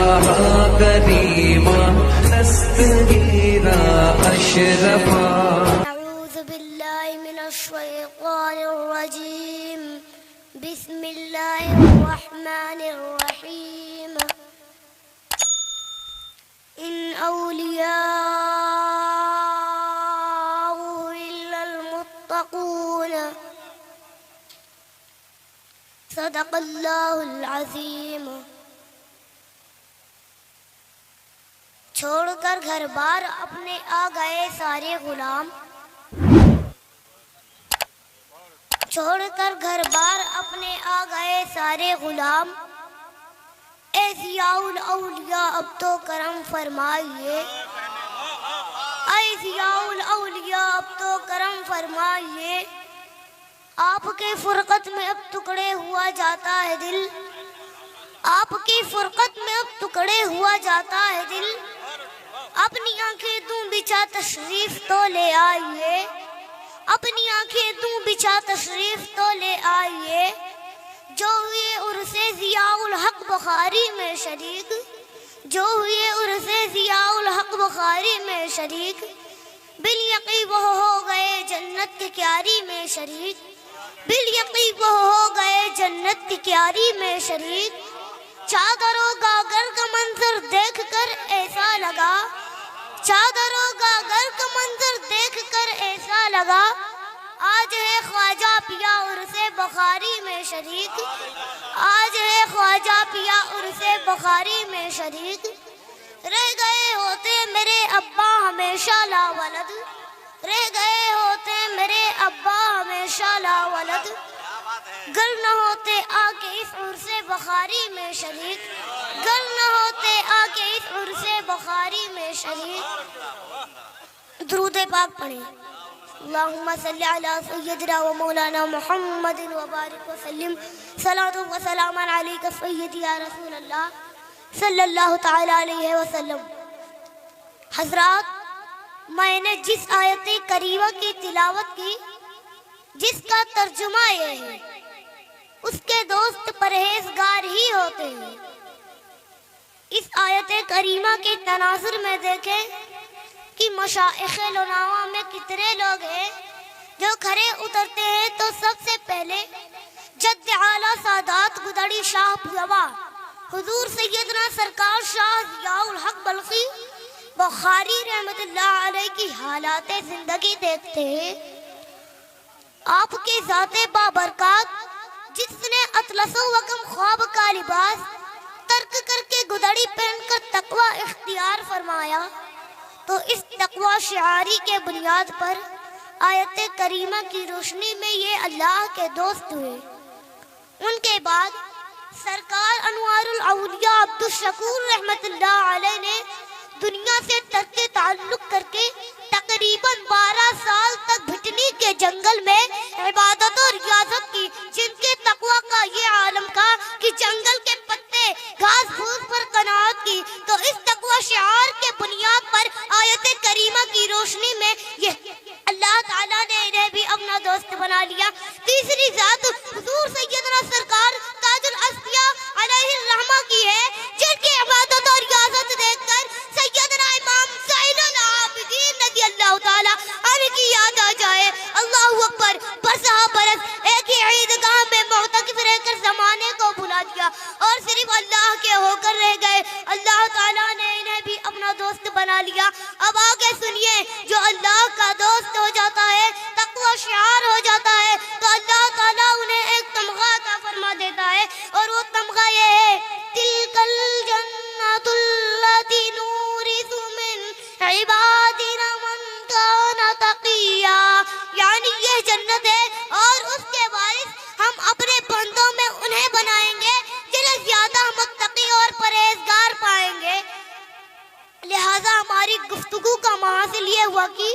طه كريما نستهدينا أشرفا. أعوذ بالله من الشيطان الرجيم. بسم الله الرحمن الرحيم. إن أولياء إلا المتقون. صدق اللہ العظیم. چھوڑ کر گھر بار اپنے آ گئے سارے غلام. چھوڑ کر گھر بار اپنے آ گئے سارے غلام. اے ضیاء الاولیاء اب تو کرم فرمائیے. اے ضیاء الاولیاء اب تو کرم فرمائیے. آپ کے فرقت میں اب ٹکڑے ہوا جاتا ہے دل. آپ کی فرقت میں اب ٹکڑے ہوا جاتا ہے دل. اپنی آنکھیں دوں بچھا تشریف تو لے آئیے. اپنی آنکھیں دوں بچھا تشریف تو لے آئیے. جو ہوئے عرس ضیاء الحق بخاری میں شریک. جو ہوئے عرس ضیاء الحق بخاری میں شریک. بالیقین وہ ہو گئے جنت کی کیاری میں شریک. بالیقین وہ ہو گئے جنت کی کیاری میں شریک. چادر و گاگر کا منظر دیکھ کر ایسا لگا. چادر و گاگر کا منظر دیکھ کر ایسا لگا. آج ہے خواجہ پیا عرس بخاری میں شریک. آج ہے خواجہ پیا عرس بخاری میں شریک. رہ گئے ہوتے میرے ابا ہمیشہ لا ولد. رہ گئے ہوتے میرے ابا ہمیشہ لا ولد. گر نہ ہوتے آ کے اس عرس بخاری میں شریک. گر نہ ہوتے آ کے اس عرس بخاری میں شریک. درود پاک پڑھیں. اللہم صلی علی سیدنا و مولانا محمد وبارک وسلم. صلاۃ و سلام علیک سیدی یا رسول اللہ صلی اللہ تعالی علیہ وسلم. حضرات، میں نے جس آیت کریمہ کی تلاوت کی، جس کا ترجمہ یہ ہے، اس کے دوست پرہیزگار ہی ہوتے ہیں. اس آیت کریمہ کے تناظر میں دیکھیں کہ مشائخ لناوا میں کتنے لوگ ہیں جو کھڑے اترتے ہیں تو سب سے پہلے جد اعلیٰ سادات گدڑی شاہ پیوا حضور سیدنا سرکار شاہ ضیاء الحق بلخی بخاری رحمت اللہ علیہ کی حالات زندگی دیکھتے ہیں. آپ کی ذات بابرکات، جس نے اطلس و وکم خواب کا لباس ترک کر کے گدڑی پہن کر تقوی اختیار فرمایا، تو اس تقوی شعاری کے بنیاد پر آیت کریمہ کی روشنی میں یہ اللہ کے دوست ہوئے. ان کے بعد سرکار انوار الاولیاء عبدالشکور رحمت اللہ علیہ نے دنیا سے ترک تعلق کر کے تقریباً 12 سال تک بھٹنی کے جنگل میں عبادت و ریاضت کی، جن کے تقوی کا یہ عالم کا کہ جنگل کے پتے گھاس پھوس پر قناعت کی. تو اس تقوی شعار کے بنیاد پر آیت کریمہ کی روشنی میں یہ اللہ تعالیٰ نے انہیں بھی اپنا دوست بنا لیا. تیسری ذات حضور سیدنا سرکار تاج الاسفیاء علیہ الرحمہ کی ہے، جن کی عبادت اور ریاضت دیکھ کر سیدنا امام زین العابدین رضی اللہ تعالیٰ عنہ کی یاد آ جائے. اللہ اکبر. برسہ برس ایک ہی عیدگاہ میں معتکف رہ کر زمانے کو بھلا دیا اور صرف اللہ کے ہو کر رہ گئے. اللہ تعالیٰ نے انہیں بھی اپنا دوست بنا لیا. اب آگے سنیے، جو اللہ کا دوست ہو جاتا ہے، تقوی شعار ہو جاتا ہے، تو اللہ تعالیٰ انہیں ایک تمغہ عطا فرما دیتا ہے، اور وہ تمغہ یہ ہے: تلک الجنۃ التی نورث من عبادنا من کان تقیا. یعنی یہ جنت ہے اور اس کے وارث ہم اپنے بندوں میں انہیں بنائیں گے جنہیں زیادہ متقی اور پرہیزگار پائیں گے. لہذا ہماری گفتگو کا محاصل یہ ہوا کہ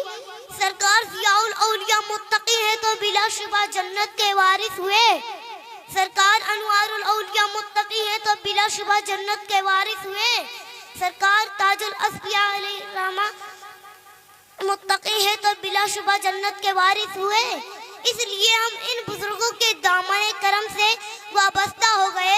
سرکار ضیاء الاولیاء متقی ہے تو بلا شبہ جنت کے وارث ہوئے. سرکار انوار الاولیاء متقی ہے تو بلا شبہ جنت کے وارث ہوئے. سرکار تاج الاسفیاء علیہ الرحمہ متقی ہے تو بلا شبہ جنت کے وارث ہوئے. اس لیے ہم ان بزرگوں کے دامن کرم سے وابستہ ہو گئے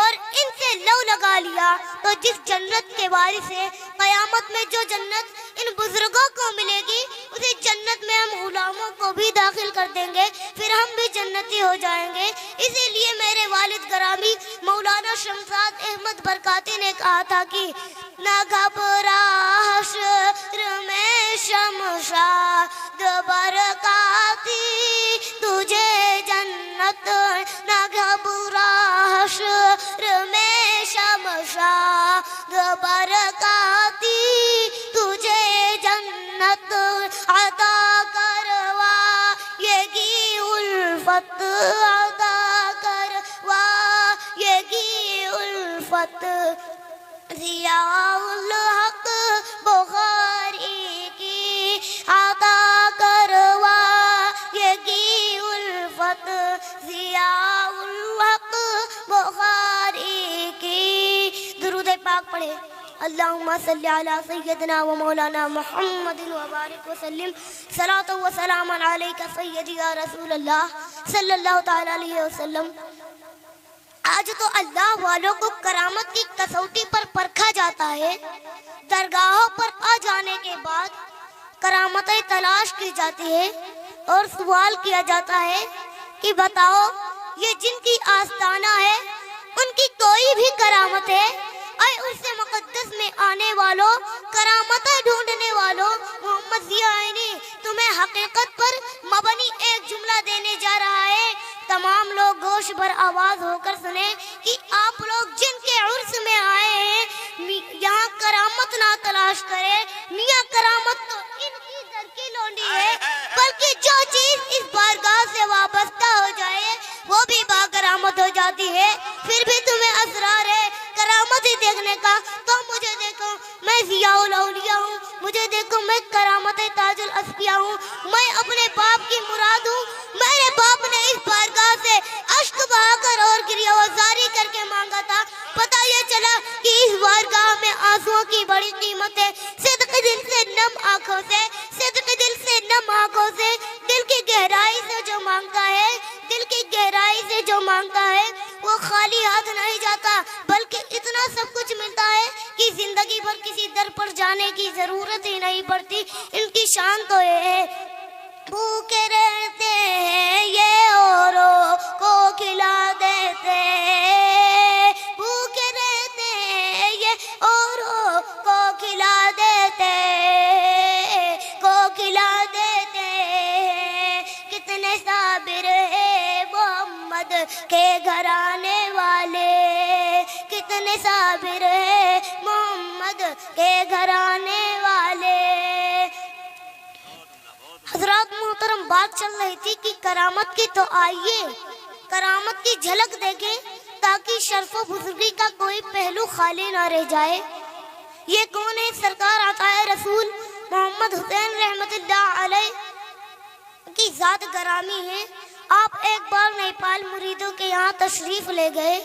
اور ان سے لو لگا لیا تو جس جنت کے وارث ہے قیامت میں جو جنت ان بزرگوں کو ملے گی اسی جنت میں ہم غلاموں کو بھی داخل کر دیں گے، پھر ہم بھی جنتی ہو جائیں گے۔ اسی لیے میرے والد گرامی مولانا شمشاد احمد برکاتی نے کہا تھا کہ نہ گھبرا حشر میں شمشاد برکاتی تجھے جنت، نہ گھبرا حشر میں شمشاد برکاتی تجھے جنت عطا کروا یہ کی الفت، عطا کروا یہ کی الفت، ضیاء الحق بخاری کی عطا کروا یہ کی الفت، ضیاء الحق بخاری کی۔ درود پاک پڑھے۔ اللہم صلی علی سیدنا و مولانا محمد و بارک وسلم، صلاۃ و سلام علیک سیدی یا رسول اللہ صلی اللہ تعالی علیہ وسلم۔ آج تو اللہ والوں کو کرامت کی کسوٹی پر پرکھا جاتا ہے۔ درگاہوں پر آ جانے کے بعد کرامتیں تلاش کی جاتی ہے اور سوال کیا جاتا ہے کہ بتاؤ یہ جن کی آستانہ ہے ان کی کوئی بھی کرامت ہے؟ اے عرص مقدس میں آنے والوں، کرامتیں ڈھونڈنے والوں، محمد ضیاء عینی تمہیں حقیقت پر مبنی ایک جملہ دینے جا رہا ہے۔ تمام لوگ گوش بر آواز ہو کر سنیں کہ آپ لوگ جن کے عرص میں آئے ہیں یہاں کرامت نہ تلاش کرے، میاں کرامت تو ان کی در کی لونڈی ہے، بلکہ جو چیز اس بارگاہ سے وابستہ ہو جائے وہ بھی با کرامت ہو جاتی ہے۔ پھر بھی تمہیں اسرار ہے کرامت ہی دیکھنے کا، تو مجھے دیکھو میں ضیاء الاولیاء ہوں، مجھے دیکھو میں کرامت تاج الاسفیاء ہوں، میں اپنے باپ کی مراد ہوں۔ میرے باپ نے اس بارگاہ سے اشک بہا کر اور گریہ وزاری کر کے مانگا تھا، پتہ یہ چلا کہ اس بارگاہ میں آنسوؤں کی بڑی قیمت ہے۔ صدق دل سے نم آنکھوں سے، صدق دل سے نم آنکھوں سے، دل کی گہرائی سے جو مانگتا ہے، دل کی گہرائی سے جو مانگتا ہے وہ خالی ہاتھ نہیں جاتا، بلکہ اتنا سب کچھ ملتا ہے کہ زندگی بھر کسی در پر جانے کی ضرورت ہی نہیں پڑتی۔ ان کی شان تو یہ ہے بھوکے رہتے ہیں یہ اوروں کو کھلا دیتے، بھوکے رہتے ہیں یہ اوروں کو کھلا دیتے، کو کھلا دیتے، کتنے صابر ہیں محمد کے گھرانے والے، کتنے صابر ہیں محمد کے گھرانے والے۔ حضرات محترم، بات چل رہی تھی کہ کرامت کی، تو آئیے کرامت کی جھلک دیکھیں تاکہ شرف و بزرگی کا کوئی پہلو خالی نہ رہ جائے۔ یہ کون ہے؟ سرکار عطائے رسول محمد حسین رحمت اللہ علیہ کی ذات گرامی ہے۔ آپ ایک بار نیپال مریدوں کے یہاں تشریف لے گئے۔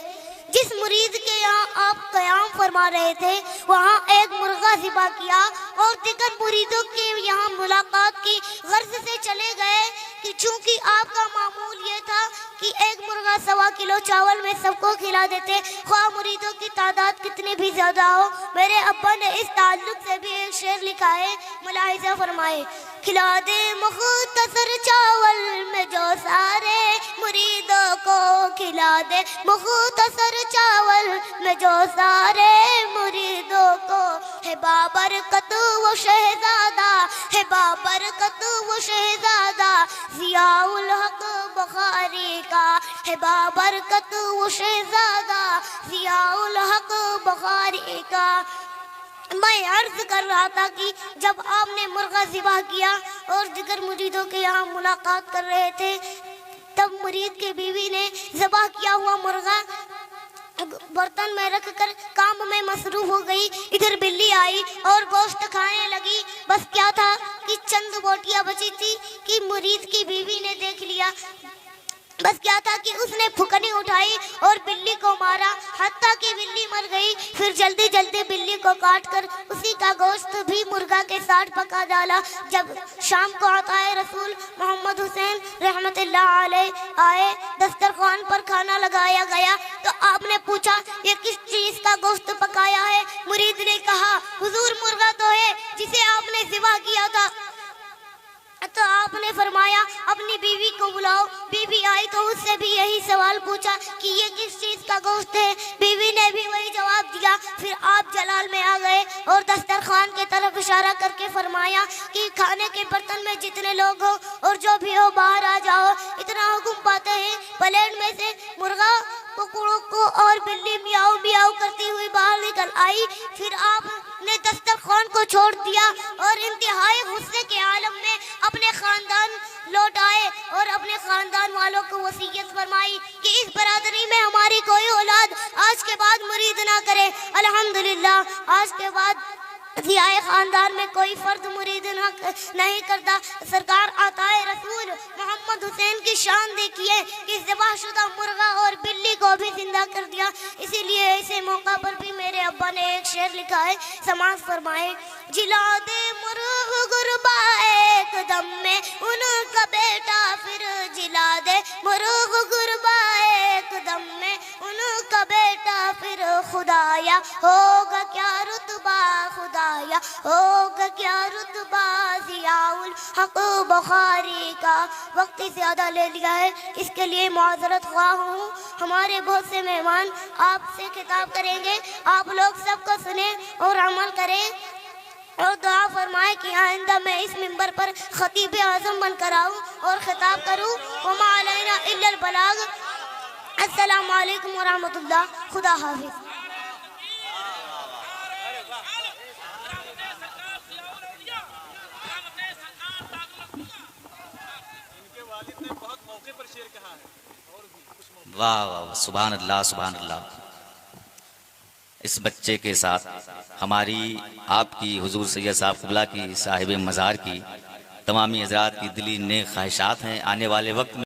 جس مرید کے یہاں آپ قیام فرما رہے تھے وہاں ایک مرغہ ذبح کیا اور دیگر مریدوں کے یہاں ملاقات کی غرض سے چلے گئے کہ چونکہ آپ کا معمول یہ تھا کہ ایک مرغہ 1.25 کلو چاول میں سب کو کھلا دیتے، خواہ مریدوں کی تعداد کتنی بھی زیادہ ہو۔ میرے ابا نے اس تعلق سے بھی ایک شعر لکھا ہے، ملاحظہ فرمائے۔ کھلا دے مختصر چاول میں جو سارے مریدوں کو، کھلا دے مختصر چاول میں جو سارے مریدوں کو، ہے بابرکت وہ شہزادہ، ہے بابرکت وہ شہزادہ ضیاء الحق بخاری کا، ہے بابرکت وہ شہزادہ ضیاء الحق بخاری کا۔ میں عرض کر رہا تھا کہ جب آپ نے مرغہ ذبح کیا اور دیگر مریدوں کے یہاں ملاقات کر رہے تھے تب مرید کی بیوی نے ذبح کیا ہوا مرغہ برتن میں رکھ کر کام میں مصروف ہو گئی۔ ادھر بلی آئی اور گوشت کھانے لگی۔ بس کیا تھا کہ چند بوٹیاں بچی تھی کہ مرید کی بیوی نے دیکھ لیا۔ بس کیا تھا کہ اس نے پھکنی اٹھائی اور بلی کو مارا، حتیٰ کہ بلی مر گئی۔ پھر جلدی جلدی بلی کو کاٹ کر اسی کا گوشت بھی مرغا کے ساتھ پکا ڈالا۔ جب شام کو عطا رسول محمد حسین رحمت اللہ علیہ آئے، دسترخوان پر کھانا لگایا گیا تو آپ نے پوچھا یہ کس چیز کا گوشت پکایا ہے؟ مرید نے کہا حضور مرغا تو ہے جسے آپ نے ذبح کیا تھا۔ تو آپ نے فرمایا اپنی بیوی کو بلاؤ۔ بیوی آئی تو اس سے بھی یہی سوال پوچھا کہ یہ کس چیز کا گوشت ہے؟ بیوی نے بھی وہی جواب دیا۔ پھر آپ جلال میں آ گئے اور دسترخوان کی طرف اشارہ کر کے فرمایا کہ کھانے کے برتن میں جتنے لوگ ہو اور جو بھی ہو باہر آ جاؤ۔ اتنا حکم پاتے ہیں پلیٹ میں سے مرغا کو اور بلی میاؤ میاؤ کرتی ہوئی باہر نکل آئی۔ پھر آپ نے دسترخوان کو چھوڑ دیا اور انتہائی غصے کے عالم میں اپنے خاندان لوٹ آئے اور اپنے خاندان والوں کو وصیت فرمائی کہ اس برادری میں ہماری کوئی اولاد آج کے بعد مرید نہ کرے۔ الحمدللہ آج کے بعد ضیائے خاندان میں کوئی فرد مرید نہیں کرتا۔ سرکار عطا رسول محمد حسین کی شان دیکھیے کہ ذبح شدہ مرغا اور بلی کو بھی زندہ کر دیا۔ اسی لیے ایسے موقع پر بھی میرے ابا نے ایک شعر لکھا ہے، سماعت فرمائے۔ جلا دے مرغ غربا ایک دم میں ان کا بیٹا، پھر جلا دے مرغ غربا ایک دم میں ان کا بیٹا، پھر خدایا ہوگا کیا رتبہ، خدایا ہوگا کیا رتبہ۔ ضیاء الحق بخاری کا وقت زیادہ لے لیا ہے، اس کے لیے معذرت خواہ ہوں۔ ہمارے بہت سے مہمان آپ سے خطاب کریں گے، آپ لوگ سب کو سنیں اور عمل کریں اور دعا فرمائے کہ آئندہ میں اس منبر پر خطیب اعظم بن کر آؤں اور خطاب کروں۔ وما علینا الا البلاغ۔ السلام علیکم ورحمۃ اللہ۔ خدا حافظ۔ واہ واہ، سبحان اللہ سبحان اللہ۔ اس بچے کے ساتھ ہماری آپ کی حضور سید صاحب قبلہ کی صاحب مزار کی تمامی حضرات کی دلی نیک خواہشات ہیں۔ آنے والے وقت میں